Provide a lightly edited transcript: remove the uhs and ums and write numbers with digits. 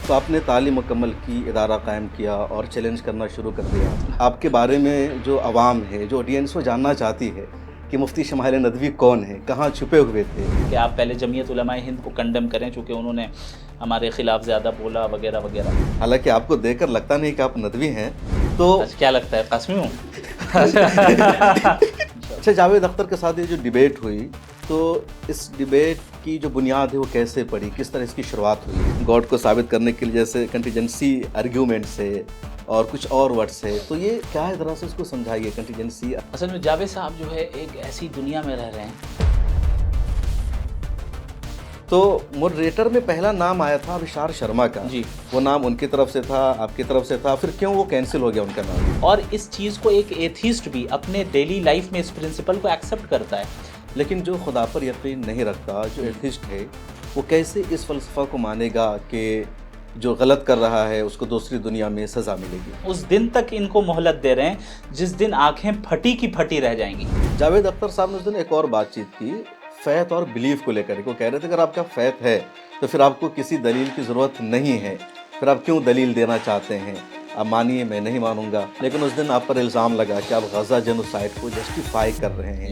تو آپ نے تعلیم مکمل کی، ادارہ قائم کیا اور چیلنج کرنا شروع کر دیا۔ آپ کے بارے میں جو عوام ہے، جو آڈینس وہ جاننا چاہتی ہے کہ مفتی شمائل ندوی کون ہے، کہاں چھپے ہوئے تھے؟ کہ آپ پہلے جمعیت علماء ہند کو کنڈم کریں چونکہ انہوں نے ہمارے خلاف زیادہ بولا وغیرہ وغیرہ۔ حالانکہ آپ کو دیکھ کر لگتا نہیں کہ آپ ندوی ہیں، تو آج کیا لگتا ہے قاسمی ہوں؟ اچھا، جاوید اختر کے ساتھ یہ جو ڈیبیٹ ہوئی، تو اس ڈیبیٹ کی جو بنیاد ہے وہ کیسے پڑی، کس طرح اس کی شروعات ہوئی؟ گاڈ کو ثابت کرنے کے لیے جیسے کنٹیجنسی آرگیومنٹس ہے اور کچھ اور ورڈس ہے، تو یہ کیا ہے، ذرا سے اس کو سمجھائیے کنٹیجنسی۔ اصل میں جاوید صاحب جو ہے ایک ایسی دنیا میں رہ رہے ہیں۔ تو موڈریٹر میں پہلا نام آیا تھا ابھشار شرما کا، جی، وہ نام ان کی طرف سے تھا، آپ کی طرف سے تھا، پھر کیوں وہ کینسل ہو گیا ان کا نام؟ اور اس چیز کو ایک ایتھیسٹ بھی اپنے ڈیلی لائف میں اس پرنسپل کو ایکسیپٹ کرتا ہے۔ لیکن جو خدا پر یقین نہیں رکھتا، جو ایتھسٹ ہے، وہ کیسے اس فلسفہ کو مانے گا کہ جو غلط کر رہا ہے اس کو دوسری دنیا میں سزا ملے گی؟ اس دن تک ان کو مہلت دے رہے ہیں جس دن آنکھیں پھٹی کی پھٹی رہ جائیں گی۔ جاوید اختر صاحب نے اس دن ایک اور بات چیت کی، فیتھ اور بلیف کو لے کر وہ کہہ رہے تھے اگر آپ کا فیتھ ہے تو پھر آپ کو کسی دلیل کی ضرورت نہیں ہے، پھر آپ کیوں دلیل دینا چاہتے ہیں؟ آپ مانیے، میں نہیں مانوں گا۔ لیکن اس دن آپ پر الزام لگا کہ آپ غزہ جنوسائیڈ کو جسٹیفائی کر رہے ہیں۔